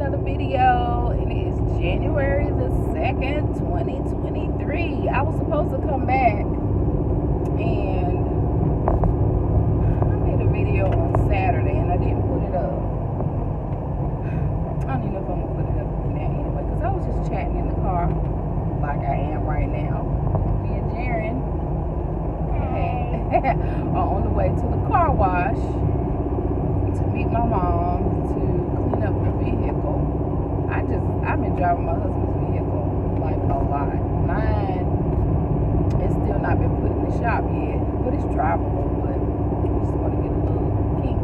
another video, and it is January the 2nd, 2023. I was supposed to come back, and I made a video on Saturday, and I didn't put it up. I don't even know if I'm going to put it up now anyway, because I was just chatting in the car like I am right now. Me and Jerrin are on the way to the car wash to meet my mom to clean up her vehicle. I've been driving my husband's vehicle like a lot. Mine has still not been put in the shop yet, but it's drivable. But I just want to get a little kink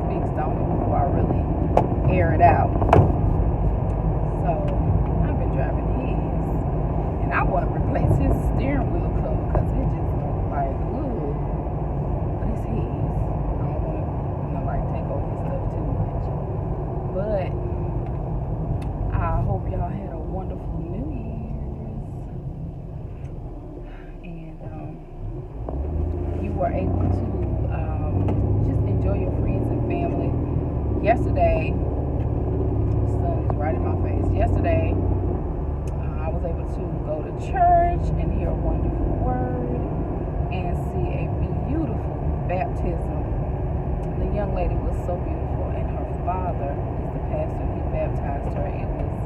fixed on it before I really air it out. So I've been driving his, and I want to replace his steering wheel cover because it just looks like, ooh, but it's his. I don't want to, like take over his stuff too much. But I hope y'all had a wonderful New Year's, and you were able to just enjoy your friends and family. Yesterday, the sun is right in my face. Yesterday, I was able to go to church and hear a wonderful word and see a beautiful baptism. The young lady was so beautiful, and her father is the pastor. He baptized her. It just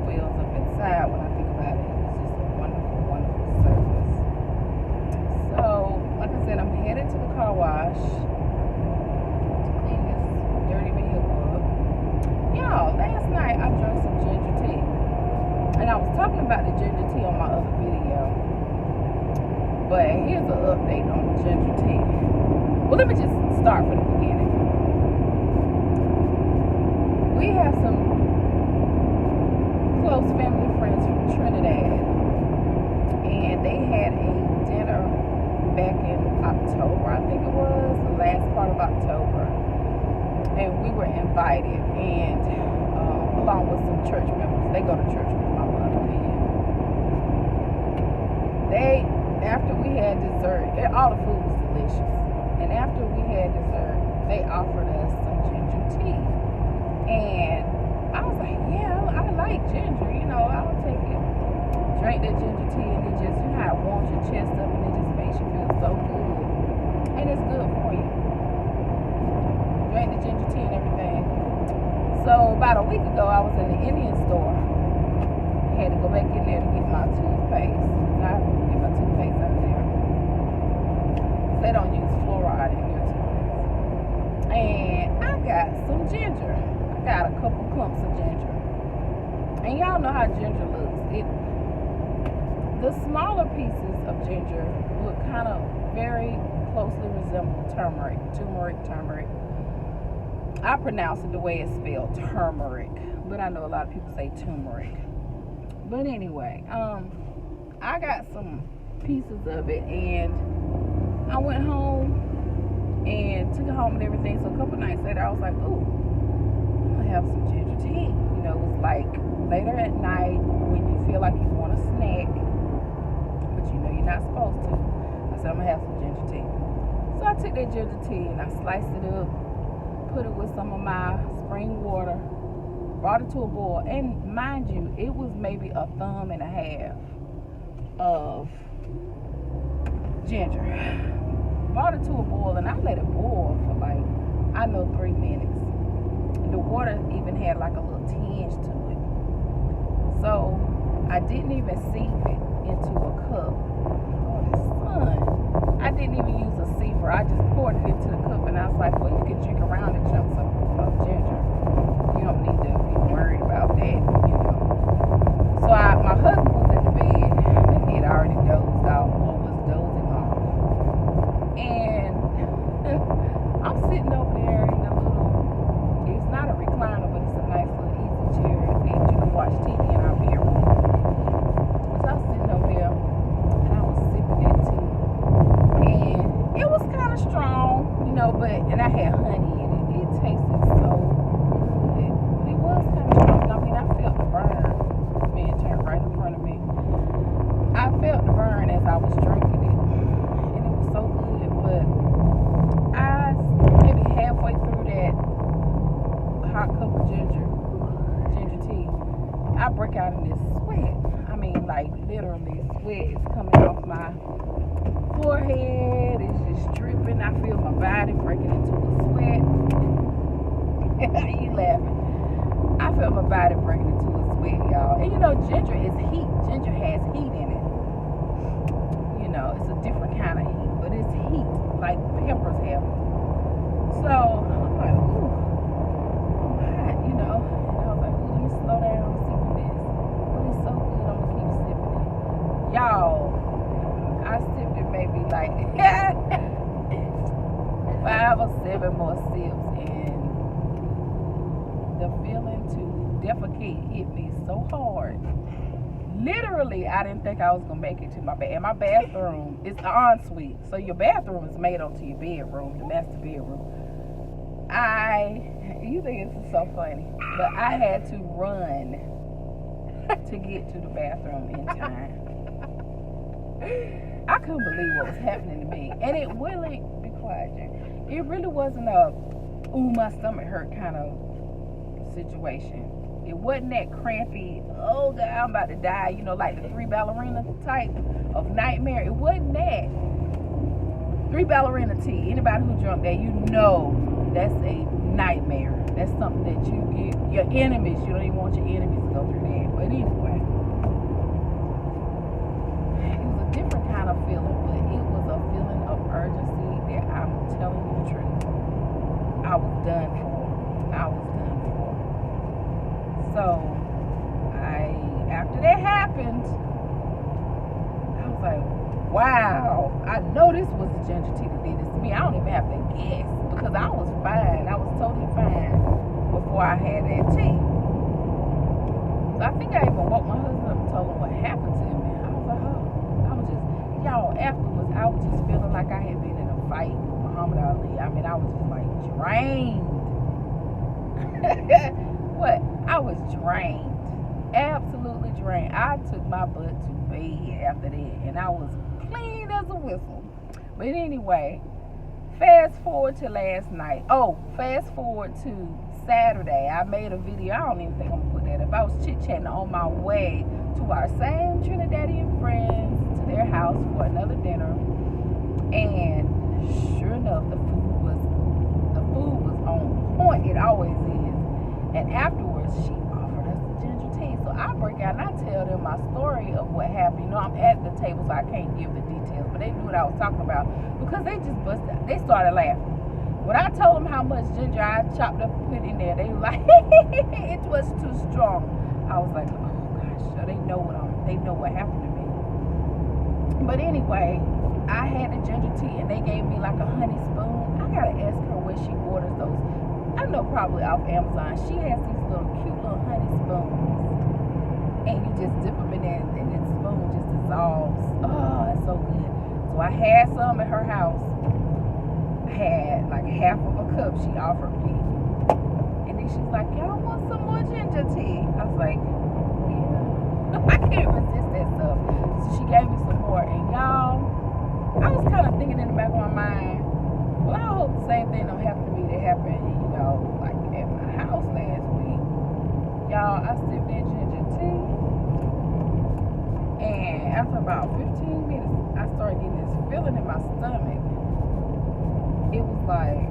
wells up inside when I think about it. It was just a wonderful, wonderful service. So, like I said, I'm headed to the car wash to clean this dirty vehicle up. Y'all, last night I drank some ginger tea. And I was talking about the ginger tea on my other video. But here's an update on the ginger tea. Well, let me just start from the beginning. We have some close family friends from Trinidad, and they had a dinner back in October, I think it was, the last part of October, and we were invited, and along with some church members. They go to church with my mother, and after we had dessert, all the food was delicious, and after we had dessert, they offered us some ginger tea. And I was like, yeah, I like ginger, I'll take it. Drink that ginger tea, and it just, how it warms your chest up, and it just makes you feel so good. And it's good for you. Drink the ginger tea and everything. So about a week ago, I was in the Indian store. I had to go back in there to get my toothpaste. I get my toothpaste out of there. They don't use fluoride in their toothpaste. And I got some ginger. Got a couple clumps of ginger, and y'all know how ginger looks. The smaller pieces of ginger look kind of very closely resemble turmeric. I pronounce it the way it's spelled, turmeric, but I know a lot of people say turmeric. But anyway, I got some pieces of it, and I went home and took it home and everything. So a couple nights later, I was like, ooh, have some ginger tea. It was like later at night when you feel like you want a snack, but you're not supposed to. I said, I'm gonna have some ginger tea. So I took that ginger tea and I sliced it up, put it with some of my spring water, brought it to a boil, and mind you, it was maybe a thumb and a half of ginger. Brought it to a boil, and I let it boil for 3 minutes. The water even had like a little tinge to it. So I didn't even sieve it into a cup. Oh, the sun. I didn't even use a siever. I just poured it into the cup, and I was like, well, you can drink around the chunks of ginger. You don't need to be worried about that, So my husband was in the bed. He had already dozed off or was dozing off. And I'm sitting over there in the it's not a recliner, but it's a nice little easy chair, and you can watch TV in our bedroom. So I was sitting over there, and I was sipping that tea, and it was kind of strong, and I had honey in it. sweat is coming off my forehead. It's just dripping. I feel my body breaking into a sweat. You laughing? I feel my body breaking into a sweat, y'all. And you know, ginger is heat. Ginger has heat in it. You know, it's a different kind of heat, but it's heat like peppers have. So I'm like, ooh, I'm hot, you know. And I was like, ooh, let me slow down and sip this. But it's so good, I'm gonna keep sipping it. Y'all, I sipped it maybe like 5 or 7 more sips, and the feeling to defecate hit me so hard. Literally, I didn't think I was gonna make it to my bed. And my bathroom is an ensuite, so your bathroom is made onto your bedroom, the master bedroom. You think this is so funny, but I had to run to get to the bathroom in time. I couldn't believe what was happening to me, and it really, be quiet, Jerrin. It really wasn't a ooh my stomach hurt kind of situation. It wasn't that crampy, oh God, I'm about to die, you know, like the 3 ballerina type of nightmare. It wasn't that. 3 ballerina tea. Anybody who drunk that, you know that's a nightmare. That's something that you get your enemies. You don't even want your enemies to go through that. But anyway, it was a different kind of feeling, but it was a feeling of urgency that I'm telling you the truth. I was done for. So, after that happened, I was like, wow, I know this was the ginger tea that did this to me. I don't even have to guess, because I was fine. I was totally fine before I had that tea. So I think I even woke my husband up and told him what happened to me. I was like, oh, y'all, afterwards, I was just feeling like I had been in a fight with Muhammad Ali. I mean, I was just like drained. What? I was drained. Absolutely drained. I took my butt to bed after that, and I was clean as a whistle. But anyway, fast forward to last night. Fast forward to Saturday. I made a video. I don't even think I'm gonna put that up. I was chit-chatting on my way to our same Trinidadian friends, to their house for another dinner. And sure enough, the food was on point. It always is. And afterwards, she offered us the ginger tea. So I break out and I tell them my story of what happened. You know, I'm at the table, so I can't give the details, but they knew what I was talking about, because they just busted. They started laughing. When I told them how much ginger I chopped up and put in there, they were like, it was too strong. I was like, oh gosh, so they know what happened to me. But anyway, I had the ginger tea and they gave me like a honey spoon. I gotta ask her where she orders those. I know, probably off Amazon. She has these little cute little honey spoons, and you just dip them in there, and the spoon just dissolves. Oh, it's so good. So I had some at her house. I had like half of a cup she offered me, and then she's like, "Y'all want some more ginger tea?" I was like, "Yeah." I can't resist that stuff. So she gave me some more, and y'all, I was kind of thinking in the back of my mind, well, I hope the same thing don't happen to me that happened, you know, like at my house last week. Y'all, I sipped that ginger tea, and after about 15 minutes, I started getting this feeling in my stomach. It was like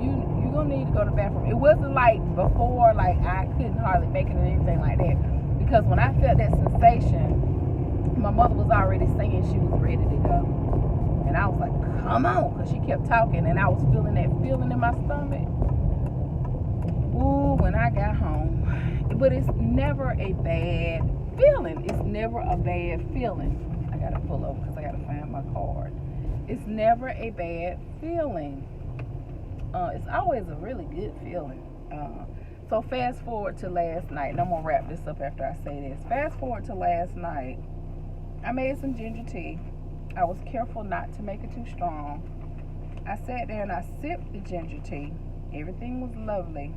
you're gonna need to go to the bathroom. It wasn't like before, like I couldn't hardly make it or anything like that, because when I felt that sensation, my mother was already saying she was ready to go. And I was like, come on, because she kept talking, and I was feeling that feeling in my stomach. Ooh, when I got home. But it's never a bad feeling. It's never a bad feeling. I got to pull over because I got to find my card. It's never a bad feeling. It's always a really good feeling. So fast forward to last night, and I'm going to wrap this up after I say this. Fast forward to last night. I made some ginger tea. I was careful not to make it too strong. I sat there and I sipped the ginger tea. Everything was lovely.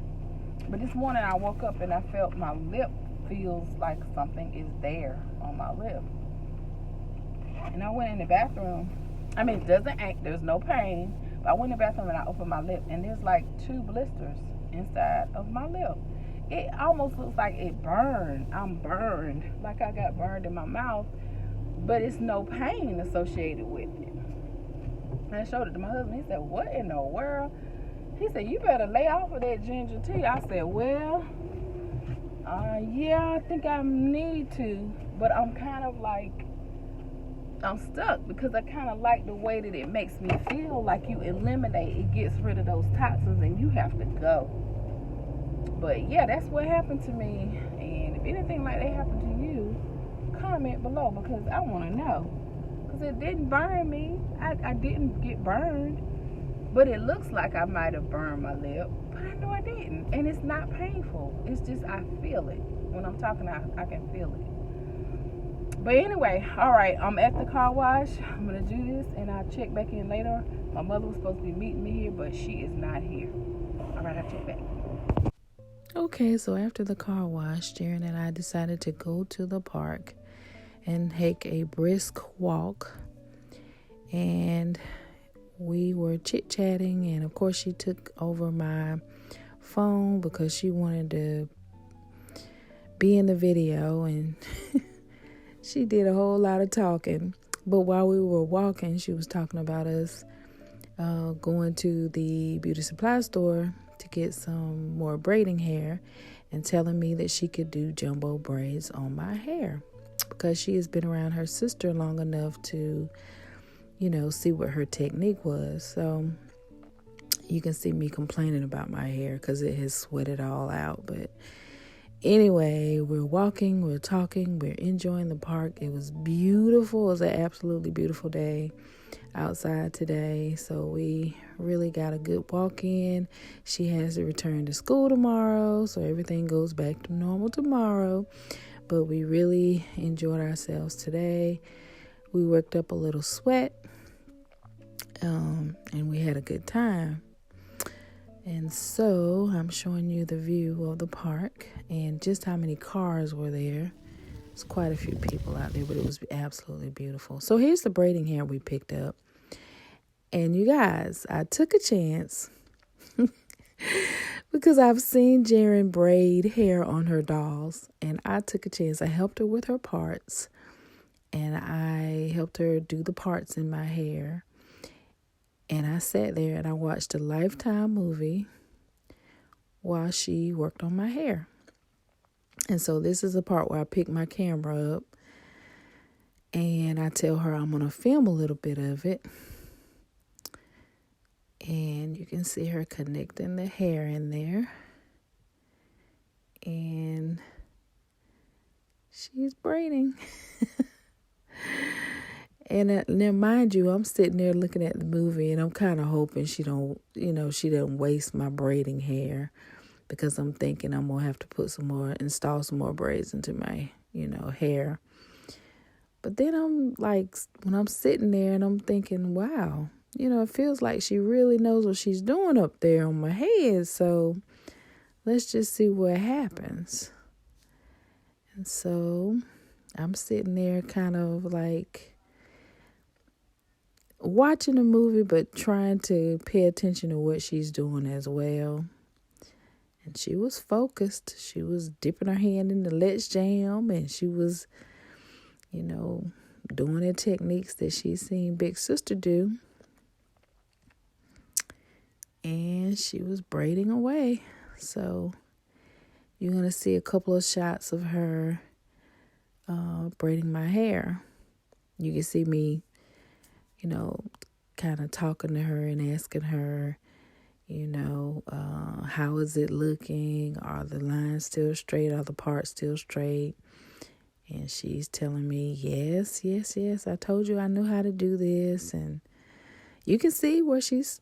But this morning I woke up and I felt my lip feels like something is there on my lip. And I went in the bathroom. I mean, it doesn't act, there's no pain. But I went in the bathroom and I opened my lip, and there's like 2 blisters inside of my lip. it almost looks like it burned. I'm burned, like I got burned in my mouth, but it's no pain associated with it. And I showed it to my husband. He said, "What in the world?" He said, "You better lay off of that ginger tea." I said, "Well, yeah, I think I need to, but I'm kind of like, I'm stuck because I kind of like the way that it makes me feel. Like you eliminate, it gets rid of those toxins, and you have to go." But yeah, that's what happened to me. And if anything like that happened to you, comment below because I want to know. Because it didn't burn me. I didn't get burned. But it looks like I might have burned my lip. But I know I didn't. And it's not painful. It's just I feel it. When I'm talking, I can feel it. But anyway, all right, I'm at the car wash. I'm going to do this and I'll check back in later. My mother was supposed to be meeting me here, but she is not here. All right, I'll check back. Okay, so after the car wash, Jerrin and I decided to go to the park and take a brisk walk. And we were chit-chatting, and of course she took over my phone because she wanted to be in the video, and she did a whole lot of talking. But while we were walking, she was talking about us going to the beauty supply store to get some more braiding hair and telling me that she could do jumbo braids on my hair because she has been around her sister long enough to, see what her technique was. So you can see me complaining about my hair because it has sweated all out. But anyway, we're walking, we're talking, we're enjoying the park. It was beautiful. It was an absolutely beautiful day outside today, so we really got a good walk in. She has to return to school tomorrow, so everything goes back to normal tomorrow, but we really enjoyed ourselves today. We worked up a little sweat, and we had a good time. And so I'm showing you the view of the park and just how many cars were there. There's quite a few people out there, but it was absolutely beautiful. So here's the braiding hair we picked up. And you guys, I took a chance because I've seen Jerrin braid hair on her dolls. And I took a chance. I helped her with her parts. And I helped her do the parts in my hair. And I sat there and I watched a Lifetime movie while she worked on my hair. And so this is the part where I pick my camera up and I tell her I'm going to film a little bit of it. And you can see her connecting the hair in there. And she's braiding. And now, mind you, I'm sitting there looking at the movie and I'm kind of hoping she doesn't waste my braiding hair. Because I'm thinking I'm going to have to install some more braids into my, hair. But then I'm like, when I'm sitting there and I'm thinking, wow, it feels like she really knows what she's doing up there on my head. So let's just see what happens. And so I'm sitting there kind of like watching the movie, but trying to pay attention to what she's doing as well. And she was focused. She was dipping her hand in the Let's Jam. And she was, doing the techniques that she's seen Big Sister do. And she was braiding away. So you're going to see a couple of shots of her braiding my hair. You can see me, kind of talking to her and asking her, how is it looking? Are the lines still straight? Are the parts still straight? And she's telling me, yes, I told you I knew how to do this. And you can see where she's,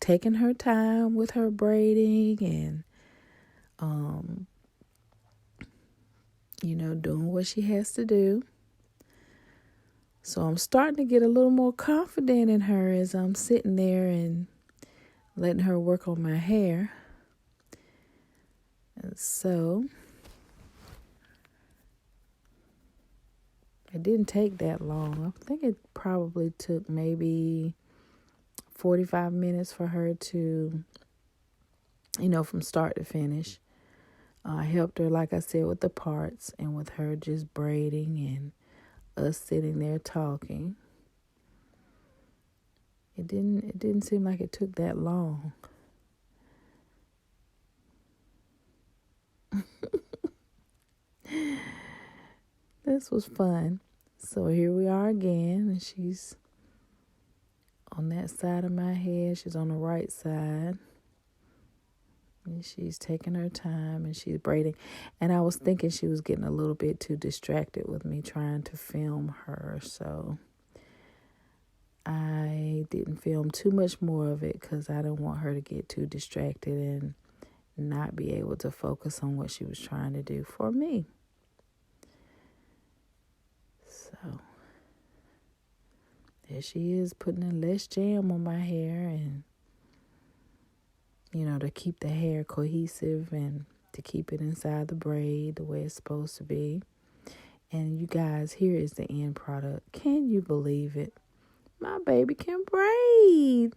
taking her time with her braiding and, doing what she has to do. So I'm starting to get a little more confident in her as I'm sitting there and letting her work on my hair. And so it didn't take that long. I think it probably took maybe 45 minutes for her to, from start to finish. I helped her, like I said, with the parts and with her just braiding and us sitting there talking. It didn't seem like it took that long. This was fun. So here we are again, and she's on that side of my head. She's on the right side. And she's taking her time and she's braiding. And I was thinking she was getting a little bit too distracted with me trying to film her. So I didn't film too much more of it because I didn't want her to get too distracted and not be able to focus on what she was trying to do for me. So there she is, putting in less jam on my hair and, to keep the hair cohesive and to keep it inside the braid the way it's supposed to be. And you guys, here is the end product. Can you believe it? My baby can braid.